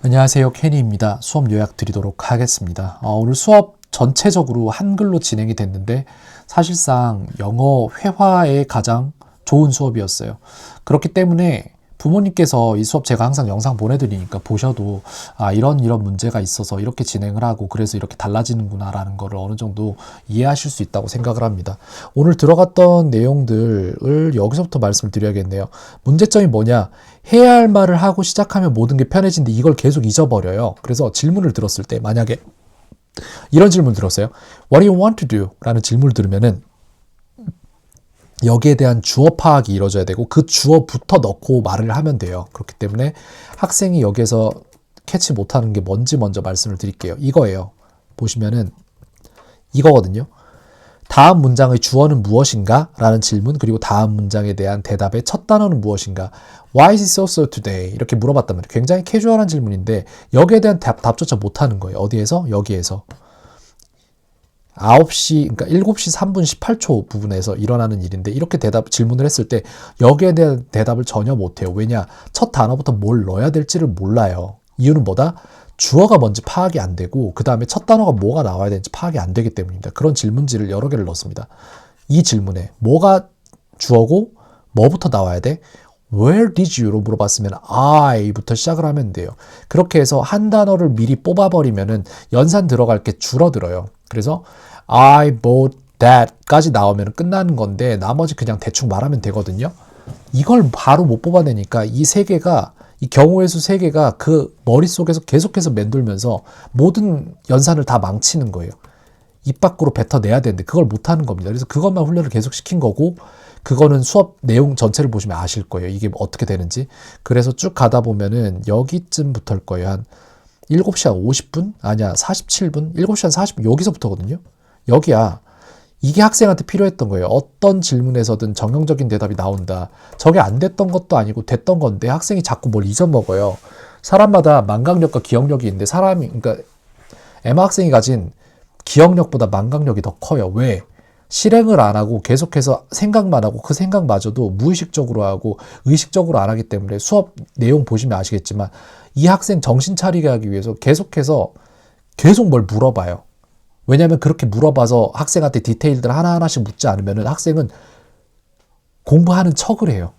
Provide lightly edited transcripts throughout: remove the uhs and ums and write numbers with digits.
안녕하세요. 케니입니다. 수업 요약 드리도록 하겠습니다. 오늘 수업 전체적으로 한글로 진행이 됐는데 사실상 영어 회화에 가장 좋은 수업이었어요. 그렇기 때문에 부모님께서 이 수업 제가 항상 영상 보내드리니까 보셔도 이런 문제가 있어서 이렇게 진행을 하고 그래서 이렇게 달라지는구나 라는 거를 어느 정도 이해하실 수 있다고 생각을 합니다. 오늘 들어갔던 내용들을 여기서부터 말씀을 드려야겠네요. 문제점이 뭐냐? 해야 할 말을 하고 시작하면 모든 게 편해진데 이걸 계속 잊어버려요. 그래서 질문을 들었을 때 만약에 이런 질문 들었어요. What do you want to do? 라는 질문을 들으면은 여기에 대한 주어 파악이 이루어져야 되고 그 주어부터 넣고 말을 하면 돼요. 그렇기 때문에 학생이 여기에서 캐치 못하는 게 뭔지 먼저 말씀을 드릴게요. 이거예요. 보시면은 이거거든요. 다음 문장의 주어는 무엇인가? 라는 질문, 그리고 다음 문장에 대한 대답의 첫 단어는 무엇인가? Why is it so today? 이렇게 물어봤단 말이에요. 굉장히 캐주얼한 질문인데 여기에 대한 답조차 못하는 거예요. 어디에서? 여기에서. 9시, 그러니까 7시 3분 18초 부분에서 일어나는 일인데 이렇게 질문을 했을 때 여기에 대한 대답을 전혀 못해요. 왜냐? 첫 단어부터 뭘 넣어야 될지를 몰라요. 이유는 뭐다? 주어가 뭔지 파악이 안 되고 그 다음에 첫 단어가 뭐가 나와야 되는지 파악이 안 되기 때문입니다. 그런 질문지를 여러 개를 넣습니다. 이 질문에 뭐가 주어고 뭐부터 나와야 돼? Where did you로 물어봤으면 I부터 시작을 하면 돼요. 그렇게 해서 한 단어를 미리 뽑아버리면은 연산 들어갈 게 줄어들어요. 그래서 I bought that까지 나오면 끝나는 건데 나머지 그냥 대충 말하면 되거든요. 이걸 바로 못 뽑아내니까 이 경우의 수 세 개가 그 머릿속에서 계속해서 맴돌면서 모든 연산을 다 망치는 거예요. 입 밖으로 뱉어내야 되는데 그걸 못하는 겁니다. 그래서 그것만 훈련을 계속 시킨 거고 그거는 수업 내용 전체를 보시면 아실 거예요. 이게 어떻게 되는지. 그래서 쭉 가다 보면은 여기쯤부터일 거예요. 한 7시 한 50분? 아니야, 47분? 7시 한 40분? 여기서부터거든요. 여기야. 이게 학생한테 필요했던 거예요. 어떤 질문에서든 정형적인 대답이 나온다. 저게 안 됐던 것도 아니고 됐던 건데 학생이 자꾸 뭘 잊어먹어요. 사람마다 망각력과 기억력이 있는데 그러니까 에마 학생이 가진 기억력보다 망각력이 더 커요. 왜? 실행을 안 하고 계속해서 생각만 하고 그 생각마저도 무의식적으로 하고 의식적으로 안 하기 때문에 수업 내용 보시면 아시겠지만 이 학생 정신 차리게 하기 위해서 계속 뭘 물어봐요. 왜냐하면 그렇게 물어봐서 학생한테 디테일들 하나하나씩 묻지 않으면 학생은 공부하는 척을 해요.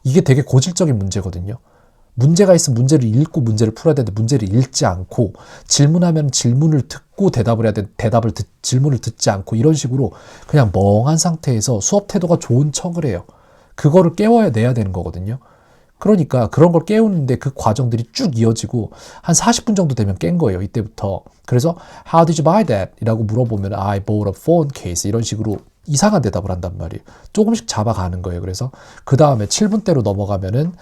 이게 되게 고질적인 문제거든요. 문제가 있으면 문제를 읽고 문제를 풀어야 되는데 문제를 읽지 않고 질문하면 질문을 듣고 대답을 해야 되는데 질문을 듣지 않고 이런 식으로 그냥 멍한 상태에서 수업 태도가 좋은 척을 해요. 그거를 깨워내야 되는 거거든요. 그러니까 그런 걸 깨우는데 그 과정들이 쭉 이어지고 한 40분 정도 되면 깬 거예요. 이때부터. 그래서 How did you buy that? 이라고 물어보면 I bought a phone case 이런 식으로 이상한 대답을 한단 말이에요. 조금씩 잡아가는 거예요. 그래서 그 다음에 7분대로 넘어가면은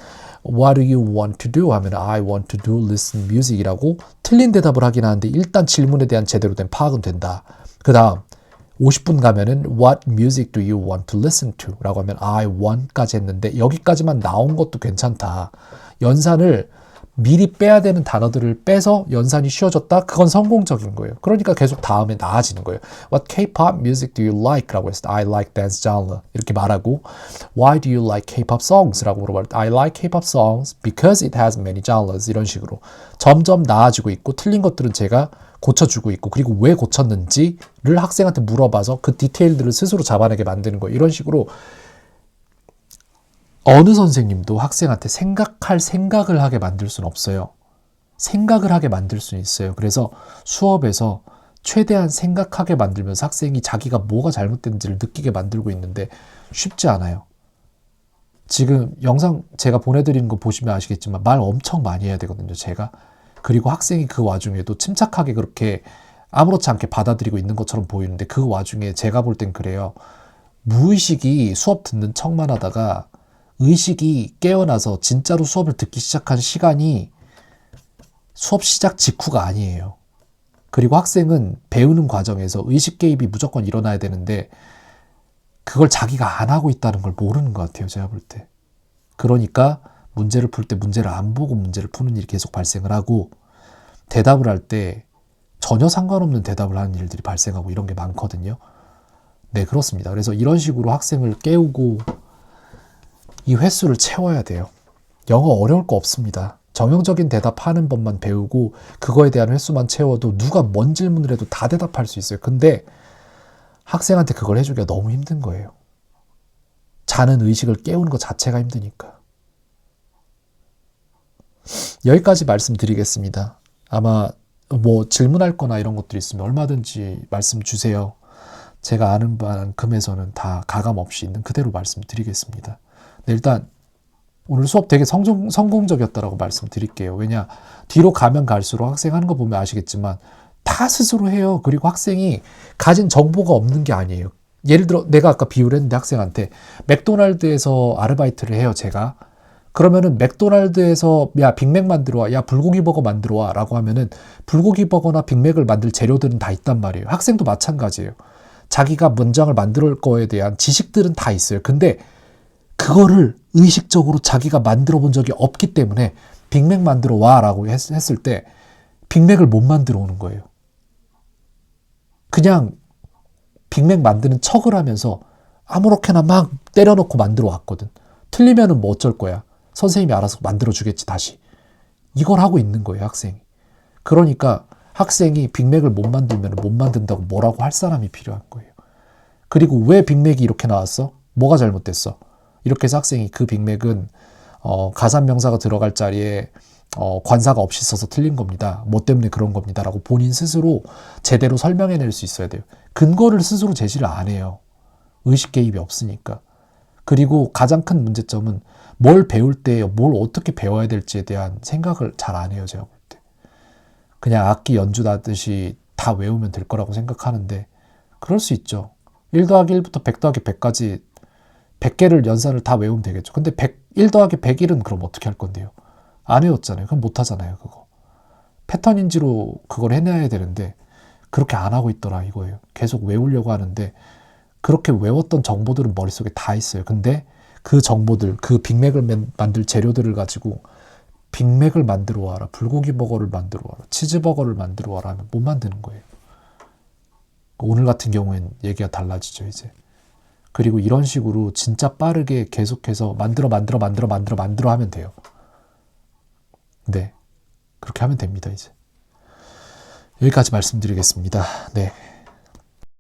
What do you want to do? 하면 I want to do listen music 이라고 틀린 대답을 하긴 하는데 일단 질문에 대한 제대로 된 파악은 된다. 그 다음 50분 가면은 What music do you want to listen to? 라고 하면 I want까지 했는데 여기까지만 나온 것도 괜찮다. 연산을 미리 빼야 되는 단어들을 빼서 연산이 쉬워졌다? 그건 성공적인 거예요. 그러니까 계속 다음에 나아지는 거예요. What K-pop music do you like? 라고 했을 때 I like dance genre 이렇게 말하고 Why do you like K-pop songs? 라고 물어볼 때 I like K-pop songs because it has many genres 이런 식으로 점점 나아지고 있고 틀린 것들은 제가 고쳐주고 있고 그리고 왜 고쳤는지를 학생한테 물어봐서 그 디테일들을 스스로 잡아내게 만드는 거예요. 이런 식으로 어느 선생님도 학생한테 생각을 하게 만들 수는 없어요. 생각을 하게 만들 수는 있어요. 그래서 수업에서 최대한 생각하게 만들면서 학생이 자기가 뭐가 잘못됐는지를 느끼게 만들고 있는데 쉽지 않아요. 지금 영상 제가 보내드리는 거 보시면 아시겠지만 말 엄청 많이 해야 되거든요. 제가. 그리고 학생이 그 와중에도 침착하게 그렇게 아무렇지 않게 받아들이고 있는 것처럼 보이는데 그 와중에 제가 볼 땐 그래요. 무의식이 수업 듣는 척만 하다가 의식이 깨어나서 진짜로 수업을 듣기 시작한 시간이 수업 시작 직후가 아니에요. 그리고 학생은 배우는 과정에서 의식 개입이 무조건 일어나야 되는데 그걸 자기가 안 하고 있다는 걸 모르는 것 같아요. 제가 볼 때. 그러니까 문제를 풀 때 문제를 안 보고 문제를 푸는 일이 계속 발생을 하고 대답을 할 때 전혀 상관없는 대답을 하는 일들이 발생하고 이런 게 많거든요. 네, 그렇습니다. 그래서 이런 식으로 학생을 깨우고 이 횟수를 채워야 돼요. 영어 어려울 거 없습니다. 정형적인 대답하는 법만 배우고 그거에 대한 횟수만 채워도 누가 뭔 질문을 해도 다 대답할 수 있어요. 근데 학생한테 그걸 해주기가 너무 힘든 거예요. 자는 의식을 깨우는 것 자체가 힘드니까. 여기까지 말씀드리겠습니다. 아마 뭐 질문할 거나 이런 것들이 있으면 얼마든지 말씀 주세요. 제가 아는 만큼에서는 다 가감 없이 있는 그대로 말씀드리겠습니다. 네, 일단 오늘 수업 되게 성공적이었다라고 말씀드릴게요. 왜냐, 뒤로 가면 갈수록 학생 하는 거 보면 아시겠지만 다 스스로 해요. 그리고 학생이 가진 정보가 없는 게 아니에요. 예를 들어 내가 아까 비유를 했는데 학생한테 맥도날드에서 아르바이트를 해요, 제가. 그러면은 맥도날드에서 야 빅맥 만들어 와, 야 불고기 버거 만들어 와 라고 하면은 불고기 버거나 빅맥을 만들 재료들은 다 있단 말이에요. 학생도 마찬가지예요. 자기가 문장을 만들 거에 대한 지식들은 다 있어요. 근데 그거를 의식적으로 자기가 만들어 본 적이 없기 때문에 빅맥 만들어 와 라고 했을 때 빅맥을 못 만들어 오는 거예요. 그냥 빅맥 만드는 척을 하면서 아무렇게나 막 때려놓고 만들어 왔거든. 틀리면은 뭐 어쩔 거야. 선생님이 알아서 만들어 주겠지 다시. 이걸 하고 있는 거예요, 학생이. 그러니까 학생이 빅맥을 못 만들면 못 만든다고 뭐라고 할 사람이 필요한 거예요. 그리고 왜 빅맥이 이렇게 나왔어? 뭐가 잘못됐어? 이렇게 해서 학생이 그 빅맥은 가산명사가 들어갈 자리에 관사가 없이 써서 틀린 겁니다. 뭐 때문에 그런 겁니다. 라고 본인 스스로 제대로 설명해낼 수 있어야 돼요. 근거를 스스로 제시를 안 해요. 의식 개입이 없으니까. 그리고 가장 큰 문제점은 뭘 배울 때 뭘 어떻게 배워야 될지에 대한 생각을 잘 안 해요. 제가 볼 때. 그냥 악기 연주하듯이 다 외우면 될 거라고 생각하는데 그럴 수 있죠. 1 더하기 1부터 100 더하기 100까지 100개를 연산을 다 외우면 되겠죠. 근데 1 더하기 101은 그럼 어떻게 할 건데요? 안 외웠잖아요. 그럼 못 하잖아요. 그거. 패턴인지로 그걸 해내야 되는데 그렇게 안 하고 있더라 이거예요. 계속 외우려고 하는데 그렇게 외웠던 정보들은 머릿속에 다 있어요. 근데 그 정보들, 그 빅맥을 만들 재료들을 가지고 빅맥을 만들어 와라, 불고기 버거를 만들어 와라, 치즈버거를 만들어 와라 하면 못 만드는 거예요. 오늘 같은 경우엔 얘기가 달라지죠, 이제. 그리고 이런 식으로 진짜 빠르게 계속해서 만들어 하면 돼요. 네. 그렇게 하면 됩니다, 이제. 여기까지 말씀드리겠습니다. 네.